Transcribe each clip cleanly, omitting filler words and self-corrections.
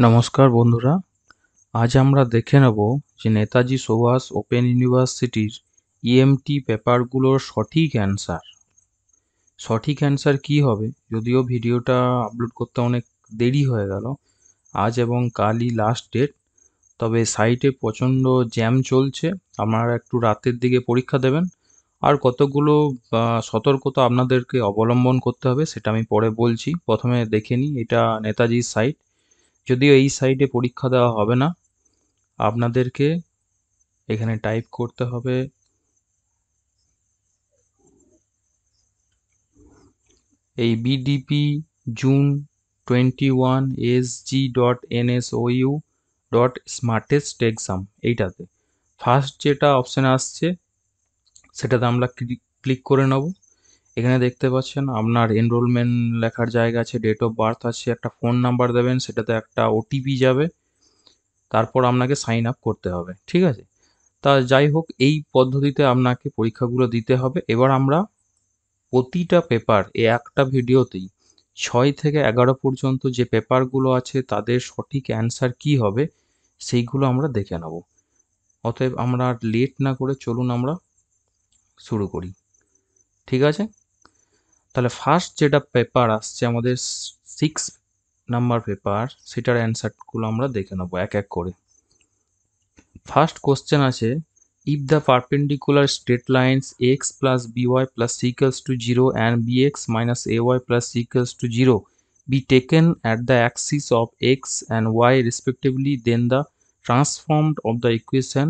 নমস্কার বন্ধুরা, আজ আমরা দেখে নেব যে নেতাজি সুভাষ ওপেন ইউনিভার্সিটির ইএমটি পেপারগুলোর সঠিক অ্যান্সার কী হবে। যদিও ভিডিওটা আপলোড করতে অনেক দেরি হয়ে গেল, আজ এবং কালই লাস্ট ডেট। তবে সাইটে প্রচণ্ড জ্যাম চলছে, আপনারা একটু রাতের দিকে পরীক্ষা দেবেন। আর কতগুলো সতর্কতা আপনাদেরকে অবলম্বন করতে হবে সেটা আমি পরে বলছি। প্রথমে দেখে নিই, এটা নেতাজির সাইট। যদিও এই সাইটে পরীক্ষা দেওয়া হবে না, আপনাদেরকে এখানে টাইপ করতে হবে এই bdp-june21sg.nsou.smartest-exam এইটাতে ফার্স্ট যেটা অপশান আসছে সেটাতে আমরা ক্লিক করে নেব। এখানে দেখতে পাচ্ছেন আপনার এনরোলমেন্ট লেখার জায়গা আছে, ডেট অফ বার্থ আছে, একটা ফোন নাম্বার দেবেন, সেটাতে একটা ওটিপি যাবে, তারপর আপনাকে সাইন আপ করতে হবে। ঠিক আছে, তা যাই হোক, এই পদ্ধতিতে আপনাকে পরীক্ষাগুলো দিতে হবে। এবার আমরা প্রতিটা পেপার একটা ভিডিওতেই 6 থেকে 11 পর্যন্ত যে পেপারগুলো আছে তাদের সঠিক অ্যান্সার কী হবে সেইগুলো আমরা দেখে নেব। অতএব আমরা আর লেট না করে চলুন আমরা শুরু করি। ঠিক আছে, তাহলে ফার্স্ট যেটা পেপার আসছে আমাদের 6 নাম্বার পেপার, সেটার অ্যান্সারগুলো আমরা দেখে নেব এক এক করে। ফার্স্ট কোশ্চেন আছে, if the perpendicular straight lines x plus by plus c equals to 0 and bx minus ay plus c equals to 0 be taken at the axis of x and y respectively, then the transformed of the equation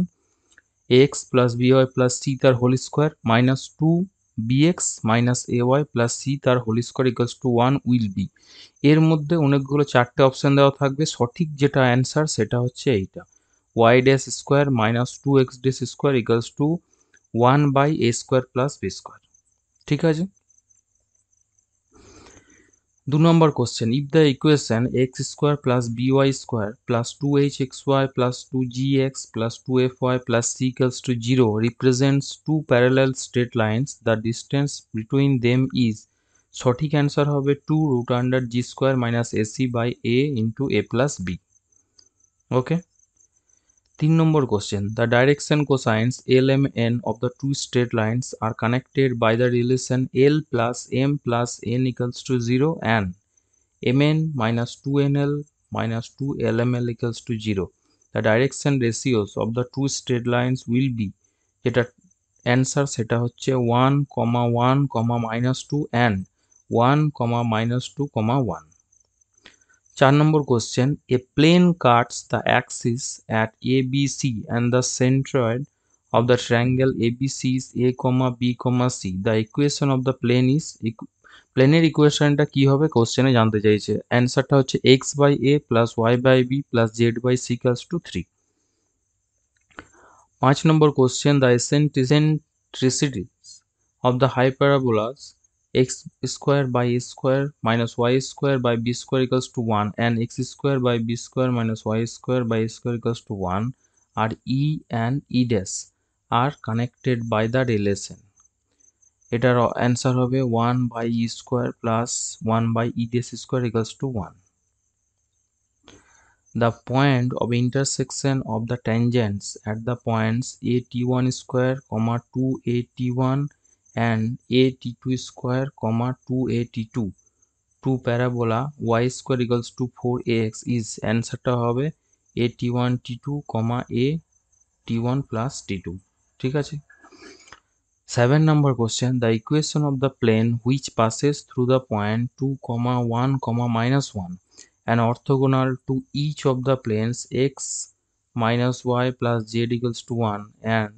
x plus by plus c তার whole square minus 2bx minus ay plus c তার whole square equals to 1 will be। এর মধ্যে অনেকগুলো চারটে option দেওয়া থাকবে, সঠিক যেটা অ্যান্সার সেটা হচ্ছে এইটা, y dash square minus 2x dash square equals to 1 by a square plus b square। ঠিক আছে, 2 নম্বর question, if the equation x square plus by square plus 2hxy plus 2gx plus 2fy plus c equals to 0 represents two parallel straight lines, the distance between them is, সঠিক answer হবে 2 root under g square minus ac by a into a plus b। Okay, 3 number question, the direction cosines lmn of the two straight lines are connected by the relation l plus m plus n equals to 0 and mn minus 2nl minus 2lml equals to 0. The direction ratios of the two straight lines will be, যেটা answer সেটা হচ্ছে 1, 1, minus 2 and 1, minus 2, 1। 4 number question, a plane cuts the axis at ABC and the centroid of the triangle ABC is a, b, c. The equation of the plane is, প্লেনের ইকুয়েশনটা কি হবে কোশ্চেনে জানতে চাইছে। অ্যান্সারটা হচ্ছে x by a plus y by b plus z by c equals to 3। 5 number question, the eccentricities of the hyperbolas x square by a square minus y square by b square equals to 1 and x square by b square minus y square by a square equals to 1 are e and e dash are connected by the relation। এটার answer হবে 1 by e square plus 1 by e dash square equals to 1। The point of intersection of the tangents at the points a(t1 square, 2a(t1) and a(t2 square, 2a(t2) two parabola y square equals to 4ax is, অ্যান্সারটা হবে a(t1 t2, a(t1 plus t2)। ঠিক আছে, 7 number question, the equation of the plane which passes through the point 2, 1, minus 1 and orthogonal to each of the planes x minus y plus z equals to 1 and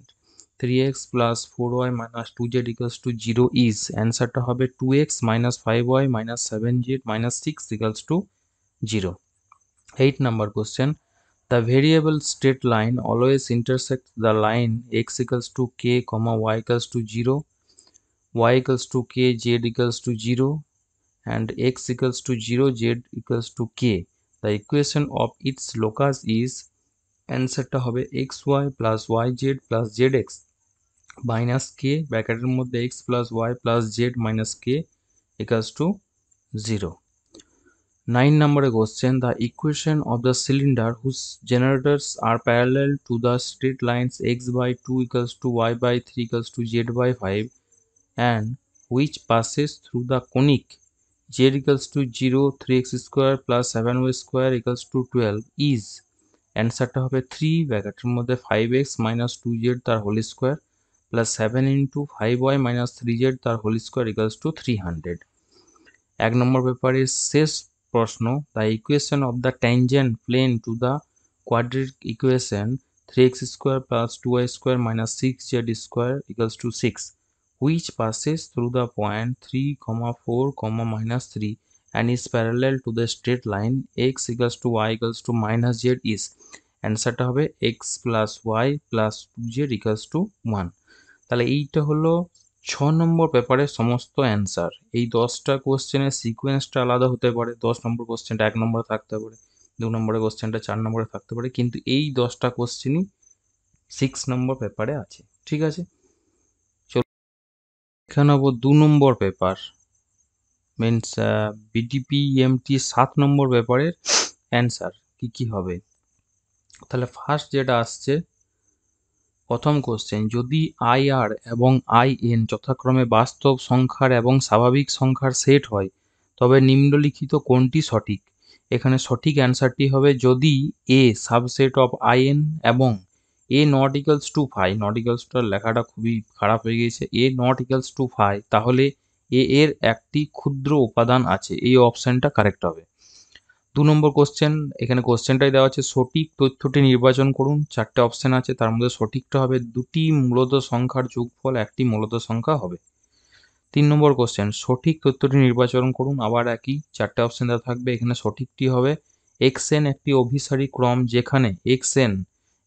3x plus 4y minus 2z equals to 0 is, অ্যান্সারটা হবে 2x minus 5y minus 7z minus 6 equals to 0। 8 number question, the variable straight line always intersects the line x equals to k, y equals to 0, y equals to k, z equals to 0 and x equals to 0, z equals to k. The equation of its locus is, অ্যান্সারটা হবে xy plus yz plus zx minus k ব্র্যাকেটের মধ্যে x plus y plus z minus k equals to 0। 9 নম্বরে question, the equation of the cylinder whose generators are parallel to the straight lines x/2 equals to y/3 equals to z/5 and which passes through the conic z equals to 0, 3x square plus 7y square equals to 12 is, অ্যান্সারটা হবে 3 ব্র্যাকেটের মধ্যে 5x minus 2z তার whole square plus 7 into 5y minus 3z তার whole square equals to 300। 1 নম্বর পেপারের শেষ প্রশ্ন, the equation of the tangent plane to the quadratic equation 3x square plus 2y square minus 6z square equals to 6 which passes through the point 3, 4, minus 3 and is parallel to the straight line x equals to y equals to minus z is, অ্যান্সারটা হবে x plus y plus 2z equals to 1। তাহলে এইটা হলো 6 নম্বর পেপারের সমস্ত answer. এই 10টা কোশ্চেনের সিকোয়েন্সটা আলাদা হতে পারে, 10 নম্বর কোশ্চেনটা 1 নম্বরে থাকতে পারে, 2 নম্বরের কোশ্চেনটা 4 নম্বরে থাকতে পারে, কিন্তু এই 10টা কোশ্চেনই 6 নম্বর পেপারে আছে। ঠিক আছে, চলো দেখে নেবো 2 নম্বর পেপার মিনস বিডিপি এমটি 7 নম্বর পেপারের অ্যান্সার কি হবে। তাহলে ফার্স্ট যেটা আসছে, প্রথম কোশ্চেন, যদি IR এবং IN যথাক্রমে বাস্তব সংখ্যার এবং স্বাভাবিক সংখ্যার সেট হয় তবে নিম্নলিখিত কোনটি সঠিক। এখানে সঠিক অ্যান্সারটি হবে যদি A সাবসেট অফ IN এবং A not equals two 5, not equals two লেখাটা খুবই খারাপ হয়ে গিয়েছে, A নট ইকুয়ালস টু 5, তাহলে A এর একটি ক্ষুদ্র উপাদান আছে, এই অপশানটা কারেক্ট হবে। 2 নম্বর কোশ্চেন, এখানে কোশ্চেনটাই দেওয়া আছে, সঠিক তথ্যটি নির্বাচন করুন। 4টে অপশন আছে, তার মধ্যে সঠিকটা হবে 2টি মূলত সংখ্যার যোগফল 1টি মূলত সংখ্যা হবে। 3 নম্বর কোশ্চেন, সঠিক তথ্যটি নির্বাচন করুন। আবার একই 4টে অপশন দেওয়া থাকবে, এখানে সঠিকটি হবে xn একটি অভিসারী ক্রম যেখানে xn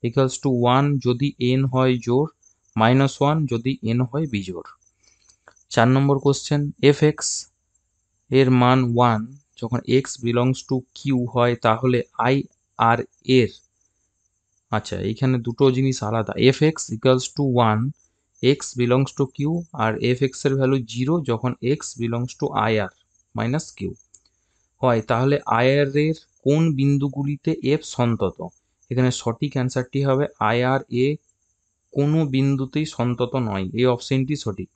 ইকুয়ালস টু 1 যদি n হয় জোড়, -1 যদি n হয় বিজোড়। 4 নম্বর কোশ্চেন, fx এর মান 1 যখন x বিলংস টু q হয় তাহলে i আর এর, আচ্ছা এইখানে দুটো জিনিস আলাদা, fx equals to 1 x belongs to q আর fx এর ভ্যালু 0 যখন x belongs to ir minus q হয়, তাহলে ir এর কোন বিন্দুগুলিতে f সন্তত। এখানে সঠিক অ্যান্সারটি হবে ir এ কোনো বিন্দুতেই সন্তত নয়, এই অপশনটি সঠিক।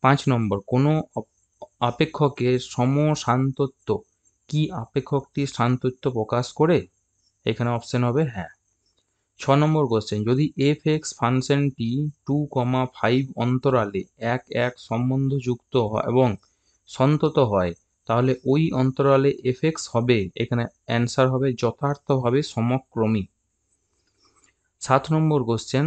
5 নম্বর, কোনো আপেক্ষকের সমসান্তত্য কি আপেক্ষকটির সান্তত্য প্রকাশ করে। এখানে অপশন হবে হ্যাঁ। 6 নম্বর কোশ্চেন, যদি fx ফাংশনটি 2,5 অন্তরালে 1,1 সম্বন্ধযুক্ত এবং সন্তত হয় তাহলে ওই অন্তরালে fx হবে, এখানে অ্যান্সার হবে যথার্থভাবে সমক্রমী। 7 নম্বর question,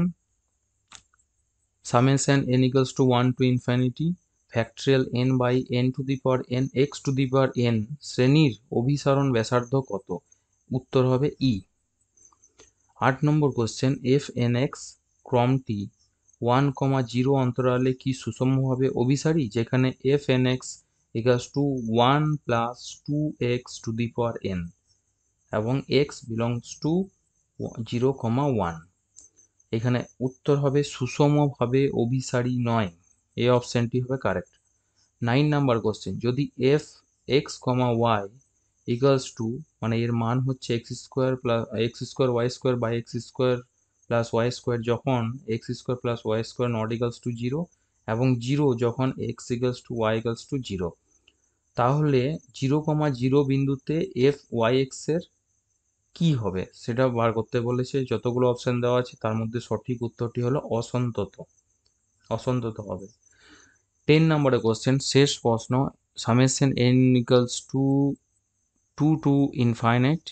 summation n equals to 1 to infinity factorial n by n to the power n x to the power n শ্রেণীর অভিসরণ ব্যাসার্ধ কত। উত্তর হবে ই। 8 নম্বর কোশ্চেন, fnx ক্রমটি 1,0 অন্তরালে কি সুষমভাবে অভিসারী, যেখানে fnx equals to 1 plus 2x to the power n এবং x belongs to 0,1। এখানে উত্তর হবে সুষমভাবে অভিসারী নয়, এই অপশনটি হবে কারেক্ট। 9 নাম্বার কোশ্চেন, যদি f x, y equals to, মানে এর মান হচ্ছে x square y square by x square plus y square যখন x square plus y square not equals to 0 এবং 0 যখন x equals to y equals to 0, তাহলে 0,0 বিন্দুতে f y x এর কি হবে সেটা বার করতে বলেছে। যতগুলো অপশন দেওয়া আছে তার মধ্যে সঠিক উত্তরটি হলো অসন্তত হবে। 10 নম্বরের কোশ্চেন, শেষ প্রশ্ন, summation n equals to 2 to infinite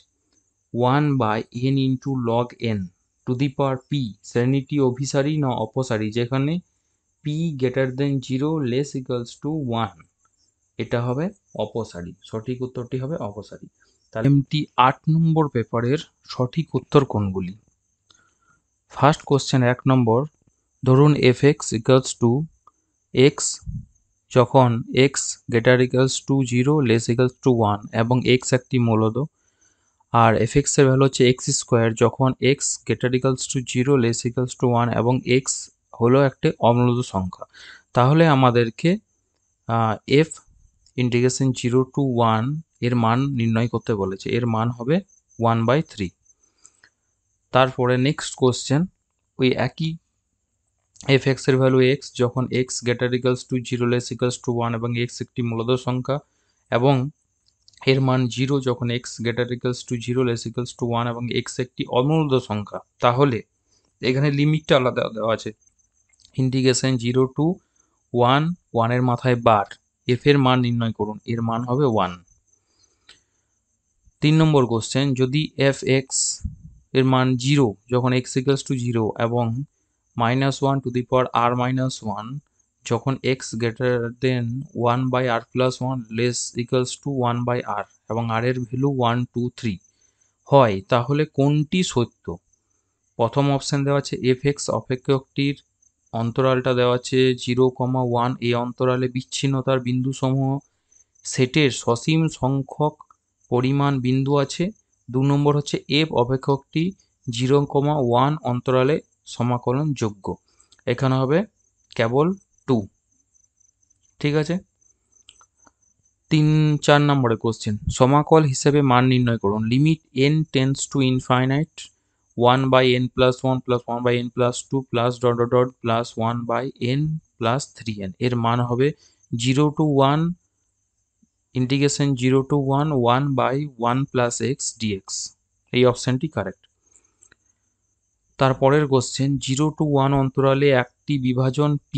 1 by n into log n to the power p শ্রেণীটি অভিসারী না অপসারী, যেখানে p greater than 0 less equals to 1, এটা হবে অপসারী, সঠিক উত্তরটি হবে অপসারী। তাহলে এমটি 8 নম্বর পেপারের সঠিক উত্তর কোনগুলি। ফার্স্ট কোশ্চেন 1 নম্বর, ধরুন fx ইকুয়ালস টু x যখন x greater equals to 0 less equals to 1 এবং x একটি মূলদ, আর fx এর ভ্যালু হচ্ছে x স্কোয়ার যখন x greater equals to 0 less equals to 1 এবং x হলো একটি অমূলদ সংখ্যা। তাহলে আমাদেরকে f ইন্টিগ্রেশন 0 to 1 এর মান নির্ণয় করতে বলেছে, এর মান হবে 1/3। তারপরে নেক্সট কোশ্চেন, ওই একই এফ এক্স এর ভ্যালু এক্স যখন x greater equals to 0 less equals to 1 এবং এক্স একটি মূলদ সংখ্যা, এবং এর মান 0 যখন x greater equals to 0 less equals to 1 এবং এক্স একটি অমূলদ সংখ্যা। তাহলে এখানে লিমিটটা আলাদা দেওয়া আছে, ইন্টিগ্রেশন 0 টু 1, 1 এর মাথায় বার, এফ এর মান নির্ণয় করুন, এর মান হবে 1। 3 নম্বর কোশ্চেন, যদি এফ এক্স এর মান 0 যখন এক্স ইকুয়ালস টু 0 এবং -1 two the power R minus 1 যখন এক্স গ্রেটার দেন 1/r+1 less equals two 1/r এবং আর এর ভ্যালু 1, 2, 3 হয়, তাহলে কোনটি সত্য? প্রথম অপশন দেওয়া আছে এফ এক্স অপেক্ষকটির অন্তরালটা দেওয়া আছে 0,1, এই অন্তরালে বিচ্ছিন্নতার বিন্দুসমূহ সেটের সসীম সংখ্যক পরিমাণ বিন্দু আছে। 2 নম্বর হচ্ছে এফ অপেক্ষকটি 0,1 অন্তরালে সমাকলন যোগ্য, এখানে হবে কেবল 2। ঠিক আছে। 4 নম্বরের কোশ্চেন, সমাকল হিসেবে মান নির্ণয় করুন। Limit n tends to infinite 1/n+1 + 1/n+2 plus dot dot dot plus 1/n+3n, এর মান হবে 0 to 1 integration 0 to 1 1/1 + x dx, এই অপশনটি কারেক্ট। তারপরের কোশ্চেন, 0 to 1 অন্তরালে একটি বিভাজন p।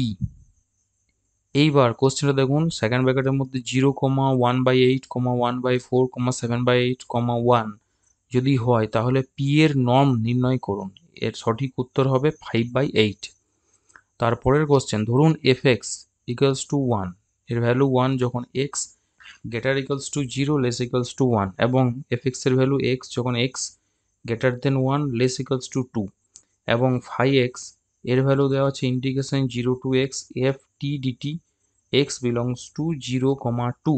এইবার কোশ্চেনটা দেখুন, সেকেন্ড ব্র্যাকেটের মধ্যে 0, 1/8, 1/4, 7/8, 1 যদি হয়, তাহলে p এর নর্ম নির্ণয় করুন, এর সঠিক উত্তর হবে 5/8। তারপরের কোশ্চেন, ধরুন এফ এক্স ইকুয়ালস টু 1, এর ভ্যালু 1 যখন x greater equals to 0 less equals to 1 এবং এফ এক্স এর ভ্যালু এক্স যখন x greater than 1 less equals to 2 এবং 5x এর ভ্যালু দেওয়া আছে integration 0 to x f t dt x belongs to 0,2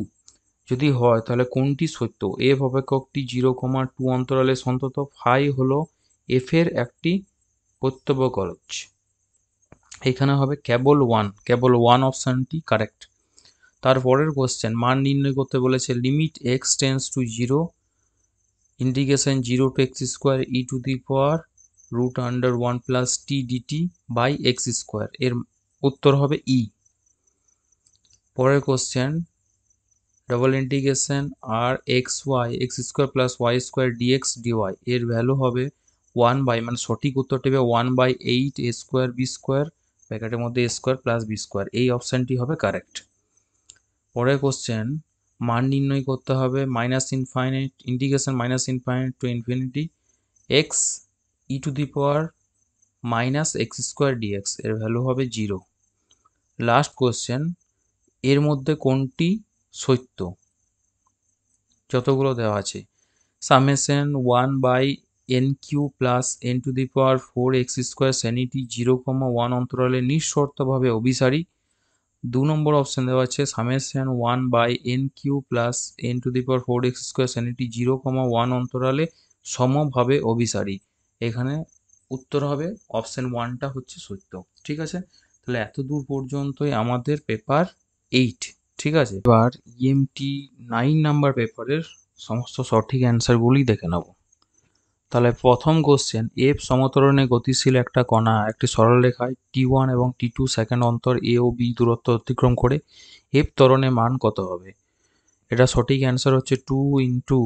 যদি হয়, তাহলে কোনটি সত্য? এফ অপেক্ষকটি 0,2 অন্তরালে সন্তত, ফাই হলো এফ এর একটি প্রত্যবকলজ, এখানে হবে কেবল 1, কেবল 1 অপশনটি কারেক্ট। তারপরের কোশ্চেন, মান নির্ণয় করতে বলেছে। Limit x tends to 0 integration 0 to x² e to the power √1 + t dt by x², এর উত্তর হবে ই। পরের কোশ্চেন, ডবল ইন্টিগ্রেশন আর x² + y² dx dy, এর ভ্যালু হবে 1 মানে সঠিক উত্তরটি হবে 1/8 a² b² ব্র্যাকেটের মধ্যে a² + b², এই অপশনটি হবে কারেক্ট। পরের কোশ্চেন, মান নির্ণয় করতে হবে infinite integration -∞ to infinity x e to the power -x² dx, এর ভ্যালু হবে 0। লাস্ট কোশ্চেন, এর মধ্যে কোনটি সত্য? যতগুলো দেওয়া আছে, summation 1/n³ + n two the power 4x² শ্রেণীটি 0,1 অন্তরালে নিঃশর্তভাবে অভিসারী। 2 নম্বর অপশন দেওয়া আছে summation 1/n³ + n two the power 4x² শ্রেণীটি 0,1 অন্তরালে সমভাবে অভিসারী, এখানে উত্তর হবে অপশন 1টা হচ্ছে সত্য। ঠিক আছে, তাহলে এত দূর পর্যন্তই আমাদের পেপার 8। ঠিক আছে, এবার ইএমটি 9 নাম্বার পেপারের সমস্ত সঠিক অ্যান্সারগুলি দেখে নেব। তাহলে প্রথম কোশ্চেন, এফ সমতরণে গতিশীল একটা কণা একটি সরলরেখায় t1 এবং t2 সেকেন্ড অন্তর এ ও বি দূরত্ব অতিক্রম করে, এফ ত্বরণে মান কত হবে? এটা সঠিক অ্যান্সার হচ্ছে 2 ইন্টু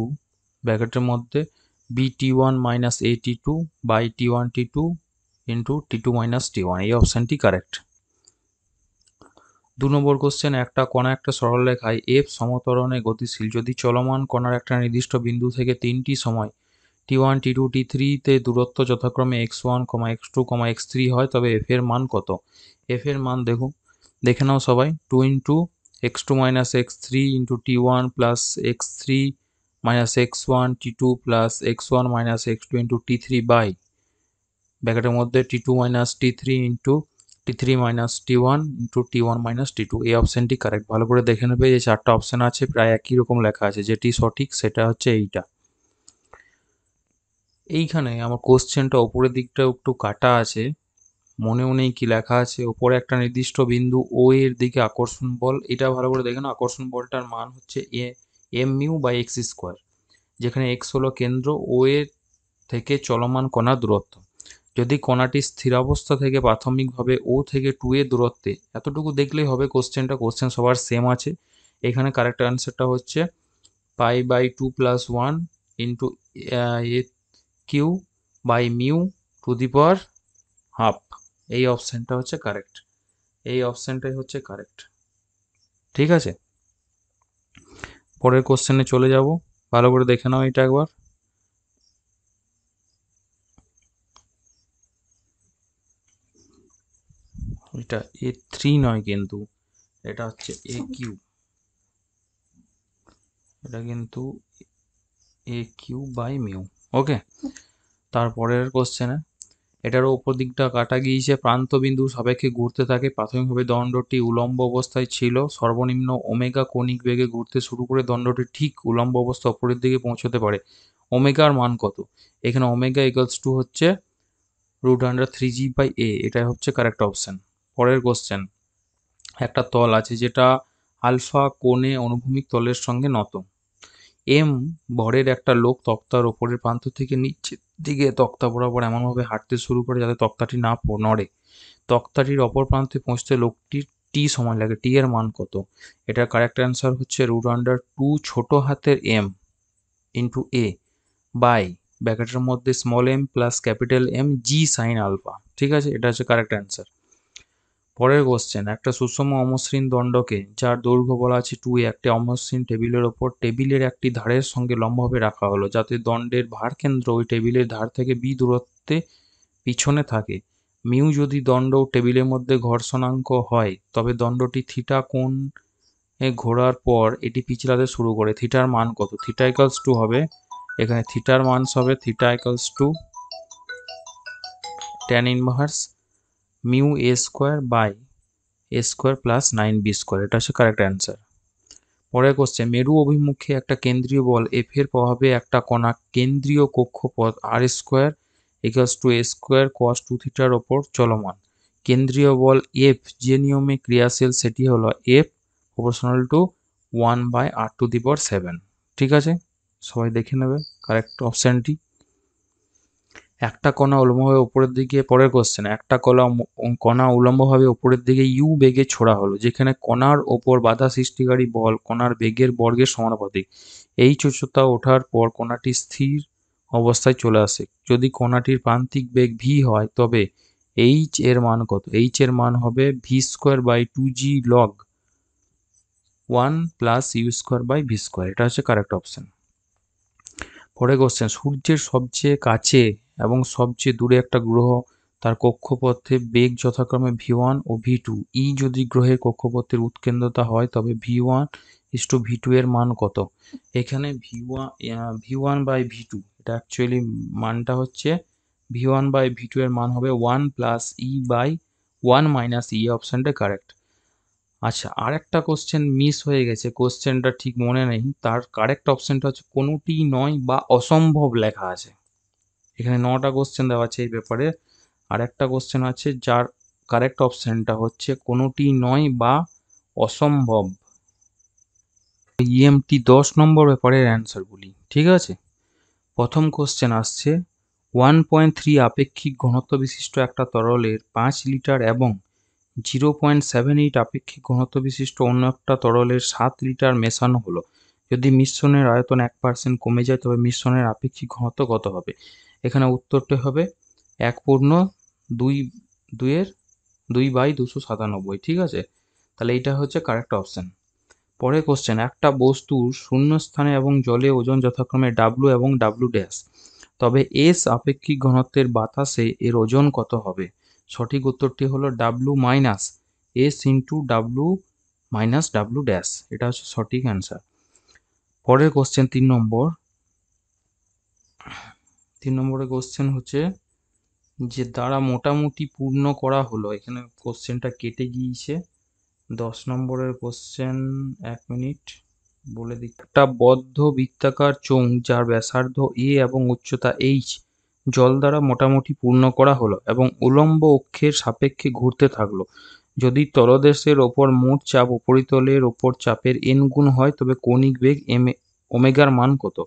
ব্র্যাকেটের মধ্যে bt1 - at2 by t1 t2 into t2 - t1, এই অপশানটি কারেক্ট। 2 নম্বর কোশ্চেন, একটা কণা একটা সরলরেখায় এফ সমতরণে গতিশীল যদি চলমান কণার একটা নির্দিষ্ট বিন্দু থেকে 3টি সময় t1 t2 t3 তে দূরত্ব যথাক্রমে x1, x2, x3 হয়, তবে এফ এর মান কত? এফ এর মান দেখে নাও সবাই, 2 into x2 - x3 into t1 plus x3 - x1 t2 plus x1 - x2 into t3 by ব্র্যাকেটের মধ্যে t2 - t3 into t3 - t1 into t1 - t2, এই অপশানটি কারেক্ট। ভালো করে দেখে নেবে, যে 4টা অপশান আছে প্রায় একই রকম লেখা আছে, যেটি সঠিক সেটা হচ্ছে এইটা। এইখানে আমার কোশ্চেনটা ওপরের দিকটা একটু কাটা আছে, মনেও নেই কি লেখা আছে। ওপরে একটা নির্দিষ্ট বিন্দু ও এর দিকে আকর্ষণ বল, এটা ভালো করে দেখে নাও। আকর্ষণ বলটার মান হচ্ছে M mu by x square, যেখানে এক্স হলো কেন্দ্র ও এর থেকে চলমান কণার দূরত্ব। যদি কণাটি স্থিরাবস্থা থেকে প্রাথমিকভাবে ও থেকে 2a দূরত্বে, এতটুকু দেখলেই হবে কোশ্চেন সবার সেম আছে। এখানে কারেক্ট অ্যান্সারটা হচ্ছে π/2 + 1 into A Q by mu to the power half. এই অপশানটা হচ্ছে কারেক্ট, এই অপশানটাই হচ্ছে কারেক্ট। ঠিক আছে, পরের কোশ্চেনে চলে যাব, ভালো করে দেখে নাও এটা একবার। এটা A3 নয় কিন্তু, এটা হচ্ছে AQ, এটা কিন্তু AQ বাই মিউ। ওকে, তারপরের কোশ্চেনে, এটারও উপর দিকটা কাটা গিয়েছে, প্রান্ত বিন্দু সাপেক্ষে ঘুরতে থাকে। প্রাথমিকভাবে দণ্ডটি উলম্ব অবস্থায় ছিল, সর্বনিম্ন ওমেগা কৌণিক বেগে ঘুরতে শুরু করে দণ্ডটি ঠিক উলম্ব অবস্থা উপরের দিকে পৌঁছতে পারে। ওমেগার মান কত? এখানে ওমেগা ইকুয়ালস টু হচ্ছে √3g/a, এটা হচ্ছে কারেক্ট অপশন। পরের কোশ্চেন, একটা তল আছে যেটা আলফা কোণে অনুভূমিক তলের সঙ্গে নত। এম ভরের একটা লোক তক্তার ওপরের প্রান্ত থেকে নিচের দিকে তক্তা বরাবর এমনভাবে হাঁটতে শুরু করে যাতে তক্তাটি না নড়ে। তক্তাটির অপর প্রান্তে পৌঁছতে লোকটির টি সময় লাগে, টি এর মান কত? এটার কারেক্ট অ্যান্সার হচ্ছে √2 ছোট হাতের এম ইন্টু এ বাই ব্র্যাকেটের মধ্যে small M plus capital M G sine alpha. ঠিক আছে, এটা হচ্ছে কারেক্ট অ্যান্সার। পরের কোশ্চেন, একটা সুষম অমসৃণ দণ্ডকে যার দৈর্ঘ্য বলা আছে 2a একটি অমসৃণ টেবিলের ওপর টেবিলের একটি ধারের সঙ্গে লম্বভাবে রাখা হলো, যাতে দণ্ডের ভারকেন্দ্র ওই টেবিলের ধার থেকে b দূরত্বে পিছনে থাকে। মিউ যদি দণ্ড ও টেবিলের মধ্যে ঘর্ষণাঙ্ক হয়, তবে দণ্ডটি থিটা কোণে ঘোরার পর এটি পিছলাতে শুরু করে। থিটার মান কত? থিটা ইকুয়ালস টু হবে, এখানে থিটার মান হবে theta equals to tan inverse mu a square by a square plus 9b², এটা হচ্ছে কারেক্ট অ্যান্সার। পরের কোশ্চেন, মেরু অভিমুখে একটা কেন্দ্রীয় বল এফ এর প্রভাবে একটা কণা কেন্দ্রীয় কক্ষপথ আর square equals to a square cos 2θ ওপর চলমান। কেন্দ্রীয় বল এফ যে নিয়মে ক্রিয়াশীল সেটি হলো এফ প্রপোর্শনাল টু 1/r⁷। ঠিক আছে, সবাই দেখে নেবে কারেক্ট অপশানটি। একটা কণা উলম্বভাবে উপরের দিকে, পরের কোশ্চেন, একটা কণা উলম্বভাবে উপরের দিকে ইউ বেগে ছোড়া হলো, যেখানে কণার ওপর বাধা সৃষ্টিকারী বল কণার বেগের বর্গের সমানুপাতিক। এই উচ্চতা ওঠার পর কণাটি স্থির অবস্থায় চলে আসে। যদি কণাটির প্রান্তিক বেগ v হয়, তবে এইচ এর মান কত? এইচ এর মান হবে v²/2g log 1 প্লাস u²/v², এটা হচ্ছে কারেক্ট অপশন। পরের কোশ্চেন, সূর্যের সবচেয়ে কাছে এবং সবচেয়ে দূরে একটা গ্রহ, তার কক্ষপথে বেগ যথাক্রমে v1 ও v2। ই যদি গ্রহের কক্ষপথের উৎকেন্দ্রতা হয়, তবে v1:v2 এর মান কত? এখানে v1/v2, এটা অ্যাকচুয়ালি মানটা হচ্ছে v1/v2 এর মান হবে 1 প্লাস e/1 মাইনাস ই, অপশানটা কারেক্ট। আচ্ছা, আর একটা কোশ্চেন মিস হয়ে গেছে, কোশ্চেনটা ঠিক মনে নেই, তার কারেক্ট অপশনটা হচ্ছে কোনোটি নয় বা অসম্ভব লেখা আছে। এখানে 9টা কোশ্চেন দেওয়া আছে এই ব্যাপারে, আর একটা কোশ্চেন আছে যার কারেক্ট অপশনটা হচ্ছে কোনোটি নয় বা অসম্ভব। ইএমটি 10 নম্বর ব্যাপারের অ্যান্সারগুলি, ঠিক আছে। প্রথম কোশ্চেন আসছে, 1.3 আপেক্ষিক ঘনত্ব বিশিষ্ট একটা তরলের 5 লিটার এবং 0.78 আপেক্ষিক ঘনত্ব বিশিষ্ট অন্য একটা তরলের 7 লিটার মেশানো হলো। যদি মিশ্রণের আয়তন 1% কমে যায়, তবে মিশ্রণের আপেক্ষিক ঘনত্ব কত হবে? এখানে উত্তরটা হবে 1/2/297, ঠিক আছে, তাহলে এইটা হচ্ছে কারেক্ট অপশন। পরের কোশ্চেন, একটা বস্তুর শূন্যস্থানে এবং জলে ওজন যথাক্রমে W এবং W', তবে এস আপেক্ষিক ঘনত্বের বাতাসে এর ওজন কত হবে? সঠিক উত্তরটি হলো W minus S into W minus W', এটা হচ্ছে সঠিক অ্যান্সার। পরের কোশ্চেন 3 নম্বরের কোশ্চেন হচ্ছে, যে দ্বারা মোটামুটি পূর্ণ করা হলো, এখানে কোশ্চেনটা কেটে গিয়েছে। 10 নম্বরের কোশ্চেন, 1 মিনিট বলে দিই। একটা বদ্ধ বৃত্তাকার চোঙ যার ব্যাসার্ধ a এবং উচ্চতা h জল দ্বারা মোটামুটি পূর্ণ করা হলো এবং উলম্ব অক্ষের সাপেক্ষে ঘুরতে থাকলো। যদি তলদেশের ওপর মোট চাপ উপরিতলের ওপর চাপের n গুণ হয় তবে কৌণিক বেগ ওমেগার মান কত?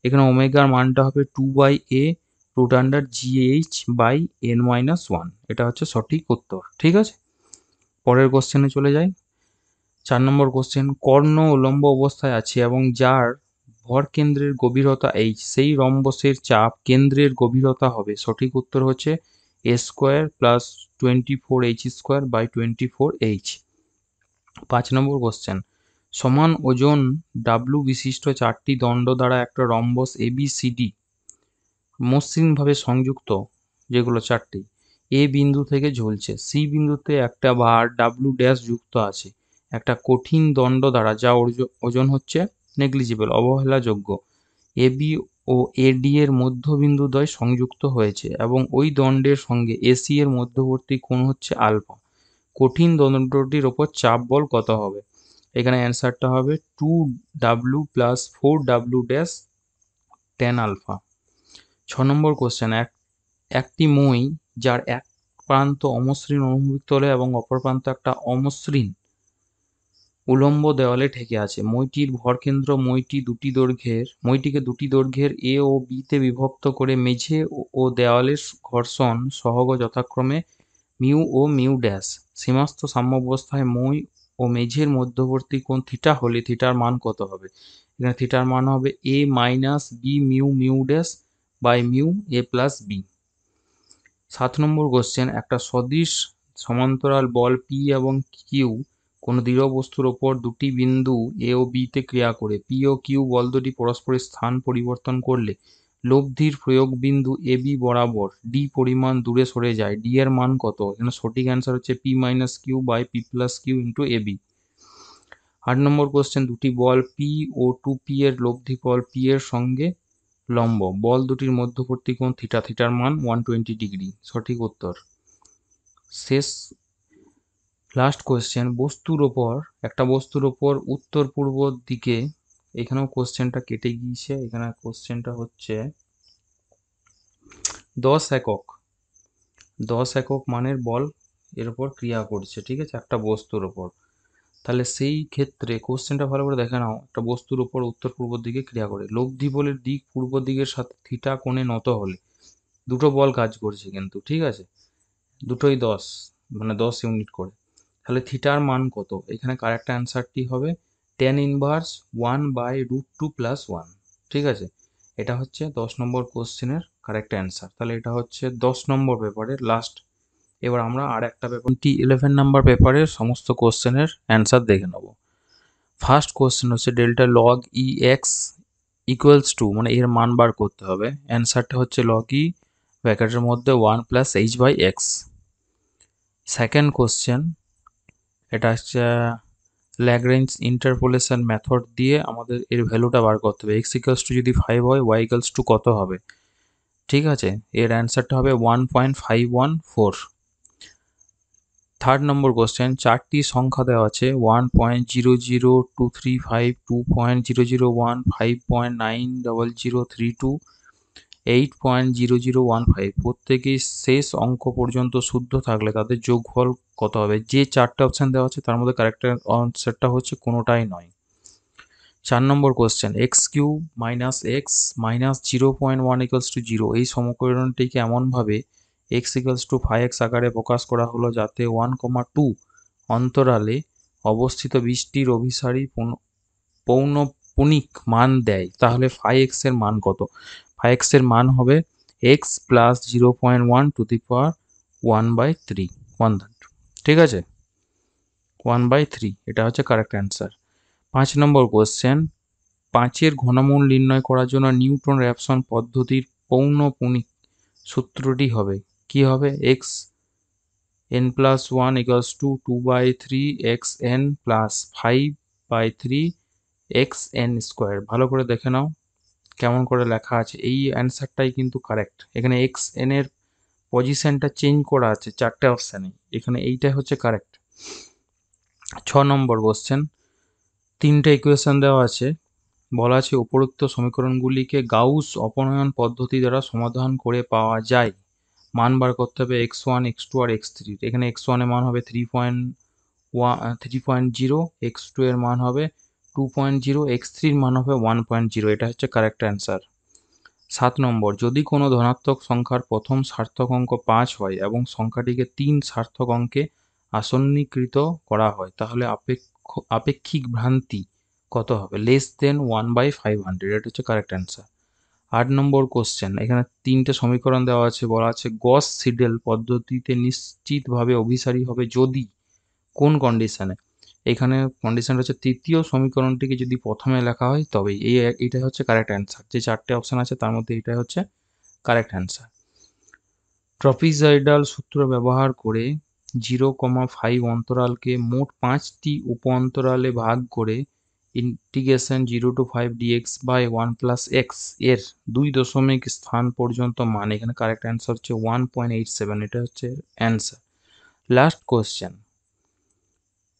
এখানে ওমেগার মানটা হবে 2/a √gh/n-1। এটা হচ্ছে সঠিক উত্তর। ঠিক আছে, পরের কোশ্চেনে চলে যাই। 4 নম্বর কোশ্চেন, কর্ণ উলম্ব অবস্থায় আছে এবং যার ভর কেন্দ্রের গভীরতা h, সেই রম্বসের চাপ কেন্দ্রের গভীরতা হবে। সঠিক উত্তর হচ্ছে a² + 24h²/24h। 5 নম্বর কোশ্চেন, সমান ওজন W বিশিষ্ট 4টি দণ্ড দ্বারা একটা রম্বস ABCD মসৃণভাবে সংযুক্ত, যেগুলো 4টি এ বিন্দু থেকে ঝুলছে। সি বিন্দুতে একটা ভার W' যুক্ত আছে একটা কঠিন দণ্ড দ্বারা, যা ওজন হচ্ছে নেগলিজিবল, অবহেলাযোগ্য। AB ও AD এর মধ্যবিন্দুদ্বয় সংযুক্ত হয়েছে এবং ওই দণ্ডের সঙ্গে AC এর মধ্যবর্তী কোণ হচ্ছে আলফা। কঠিন দণ্ডটির ওপর চাপ বল কত হবে? এখানে অ্যান্সারটা হবে 2W + 4W' tan আলফা। 6 নম্বর কোশ্চেন, একটি মই যার এক প্রান্ত অমসৃণ অনুভূমিক তলে এবং অপর প্রান্ত একটা অমসৃণ উলম্ব দেওয়ালে ঠেকে আছে। মইটির ভরকেন্দ্র মইটিকে দুটি দৈর্ঘ্যের A ও B তে বিভক্ত করে মেঝে ও দেওয়ালের ঘর্ষণ সহগ যথাক্রমে মিউ ও মিউ ড্যাশ। সীমাস্থ সাম্যাবস্থায় মই ও মেঝের মধ্যবর্তী কোণ থিটা হলে থিটার মান কত হবে? এখানে থিটার মান হবে A - B mu mu dash by mu A + B। 7 নম্বর কোশ্চেন, একটা সদিশ সমান্তরাল বল P এবং Q কোনো দৃঢ় বস্তুর ওপর দুটি বিন্দু A ও B তে ক্রিয়া করে। P ও Q বল দুটি পরস্পরের স্থান পরিবর্তন করলে লব্ধির প্রয়োগ বিন্দু AB বরাবর D পরিমাণ দূরে সরে যায়। D এর মান কত? এখানে সঠিক অ্যান্সার হচ্ছে P - Q/P + Q × AB। 8 নম্বর কোশ্চেন, দুটি বল P ও 2P এর লব্ধি বল P এর সঙ্গে লম্ব। বল দুটির মধ্যবর্তী কোণ থিটা, থিটার মান 120 ডিগ্রি। সঠিক উত্তর। শেষ লাস্ট কোশ্চেন, একটা বস্তুর ওপর উত্তর পূর্ব দিকে, এখানেও কোশ্চেনটা কেটে গিয়েছে, এখানে কোশ্চেনটা হচ্ছে 10 একক মানের বল এর উপর ক্রিয়া করছে, ঠিক আছে, একটা বস্তুর ওপর। তাহলে সেই ক্ষেত্রে কোশ্চেনটা ভালো করে দেখে নাও। একটা বস্তুর উপর উত্তর পূর্ব দিকে ক্রিয়া করে, লব্ধি বলের দিক পূর্ব দিকের সাথে থিটা কোণে নত হলে দুটো বল কাজ করছে কিন্তু, ঠিক আছে, দুটোই 10 মানে 10 ইউনিট করে। তাহলে থিটার মান কত? এখানে কারেক্ট অ্যান্সারটি হবে tan ইনভার্স 1/√2 + 1। ঠিক আছে, এটা হচ্ছে 10 নম্বর কোশ্চেনের কারেক্ট অ্যান্সার। তাহলে এটা হচ্ছে 10 নম্বর পেপারের লাস্ট। এবার আমরা আর একটা পেপার 11 নাম্বার পেপারের সমস্ত কোশ্চেনের অ্যান্সার দেখে নেব। ফার্স্ট কোশ্চেন হচ্ছে delta log E x equals to, মানে এর মান বার করতে হবে। অ্যান্সারটা হচ্ছে লগ ই ব্র্যাকেটের মধ্যে 1 + h/x। সেকেন্ড কোশ্চেন, এটা হচ্ছে ল্যাগ্রেঞ্জ ইন্টারপোলেশন মেথড দিয়ে আমাদের এর ভ্যালুটা বার করতে হবে। এক্স ইকুয়ালস টু যদি 5 হয়, ওয়াই ইকুয়ালস টু কত হবে? ঠিক আছে, এর অ্যান্সারটা হবে 1.514। থার্ড নম্বর কোশ্চেন, চারটি সংখ্যা দেওয়া আছে 1.00235, 2.001, 5.90032, 8.0015। প্রত্যেকেই শেষ অঙ্ক পর্যন্ত শুদ্ধ থাকলে তাদের যোগফল কত হবে? যে চারটে অপশান দেওয়া আছে তার মধ্যে কারেক্ট আনসারটা হচ্ছে কোনোটাই নয়। 4 নম্বর কোশ্চেন, x³ - x - 0.1 = 0, এই সমীকরণটিকে এমনভাবে x = 5x আকারে প্রকাশ করা হলো যাতে 1, 2 অন্তরালে অবস্থিত 20টির অভিসারী পৌনঃপুনিক মান দেয়। তাহলে 5x এর মান কত? 5x এর মান হবে x + 0.1 to the power 1/3। ঠিক আছে, 1/3, এটা হচ্ছে কারেক্ট অ্যান্সার। 5 নম্বর কোশ্চেন, 5-এর ঘনমূল নির্ণয় করার জন্য নিউটন র্যাপসন পদ্ধতির পৌনঃপুনিক সূত্রটি হবে কি হবে? xn + 1 = 2/3xn + 5/3xn²। ভালো করে দেখে নাও কেমন করে লেখা আছে। এই অ্যান্সারটাই কিন্তু কারেক্ট। এখানে xn এর পজিশনটা চেঞ্জ করা আছে চারটে অপশানে, এখানে এইটাই হচ্ছে কারেক্ট। 6 নম্বর কোশ্চেন, 3টে ইকুয়েশন দেওয়া আছে, বলা আছে উপরোক্ত সমীকরণগুলিকে গাউস অপনয়ন পদ্ধতি দ্বারা সমাধান করে পাওয়া যায়। মান বার করতে হবে x1 x2 আর x3। এখানে x1 এর মান হবে 3.0, x2 এর মান হবে 2.0, x3 এর মান হবে 1.0। এটা হচ্ছে কারেক্ট অ্যান্সার। 7 নম্বর, যদি কোনো ধনাত্মক সংখ্যার প্রথম সার্থক অঙ্ক 5 হয় এবং সংখ্যাটিকে 3 সার্থক অঙ্কে আসন্নীকৃত করা হয়, তাহলে আপেক্ষিক ভ্রান্তি কত হবে? Less than 1/500। এটা হচ্ছে কারেক্ট অ্যান্সার। 8 নম্বর কোশ্চেন, এখানে 3টে সমীকরণ দেওয়া আছে, বলা আছে গস সিডেল পদ্ধতিতে নিশ্চিতভাবে অভিসারী হবে যদি কোন কন্ডিশনে? এখানে কন্ডিশন হচ্ছে তৃতীয় সমীকরণটিকে যদি প্রথমে লেখা হয় তবেই। এইটাই হচ্ছে কারেক্ট অ্যান্সার। যে 4টে অপশন আছে তার মধ্যে এটাই হচ্ছে কারেক্ট অ্যান্সার। ট্রপিজয়েডাল সূত্র ব্যবহার করে 0,5 অন্তরালকে মোট 5টি উপ অন্তরালে ভাগ করে integration 0 to 5 dx by 1 + x এর 2 দশমিক স্থান পর্যন্ত মান। এখানে কারেক্ট অ্যান্সার হচ্ছে 1.87। এটা হচ্ছে অ্যান্সার। লাস্ট কোশ্চেন,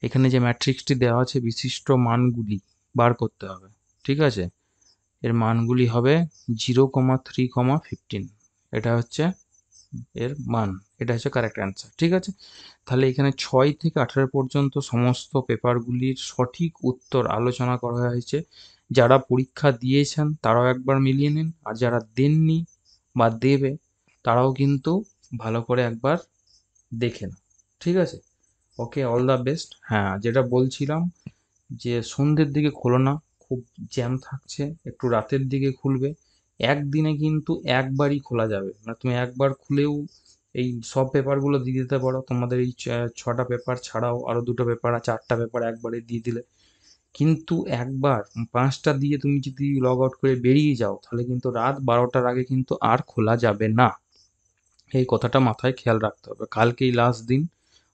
এখানে যে ম্যাট্রিক্সটি দেওয়া আছে বিশিষ্ট মানগুলি বার করতে হবে। ঠিক আছে, এর মানগুলি হবে 0,3,15। এটা হচ্ছে এর মান। এটা হচ্ছে কারেক্ট অ্যান্সার। ঠিক আছে, তাহলে এখানে 6 থেকে 18 পর্যন্ত সমস্ত পেপারগুলির সঠিক উত্তর আলোচনা করা হয়েছে। যারা পরীক্ষা দিয়েছেন তারাও একবার মিলিয়ে নিন, আর যারা দেননি বা দেবে তারাও কিন্তু ভালো করে একবার দেখে নাও। ঠিক আছে, ওকে, অল দ্য বেস্ট। হ্যাঁ, যেটা বলছিলাম যে সন্ধ্যের দিকে খোলো না, খুব জ্যাম থাকছে, একটু রাতের দিকে খুলবে। একদিনে কিন্তু একবারই খোলা যাবে, মানে তুমি একবার খুলেও এই সব পেপারগুলো দিয়ে দিতে পারো। তোমাদের এই 6টা পেপার ছাড়াও আরো 2টো পেপার আছে, 8টা পেপার একবারে দিয়ে দিলে। কিন্তু একবার 5টা দিয়ে তুমি যদি লগ আউট করে বেরিয়ে যাও, তাহলে কিন্তু রাত 12টার আগে কিন্তু আর খোলা যাবে না। এই কথাটা মাথায় খেয়াল রাখতে হবে। কালকেই লাস্ট দিন,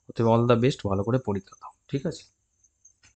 অতএব অল দ্য বেস্ট, ভালো করে পরীক্ষা দাও। ঠিক আছে।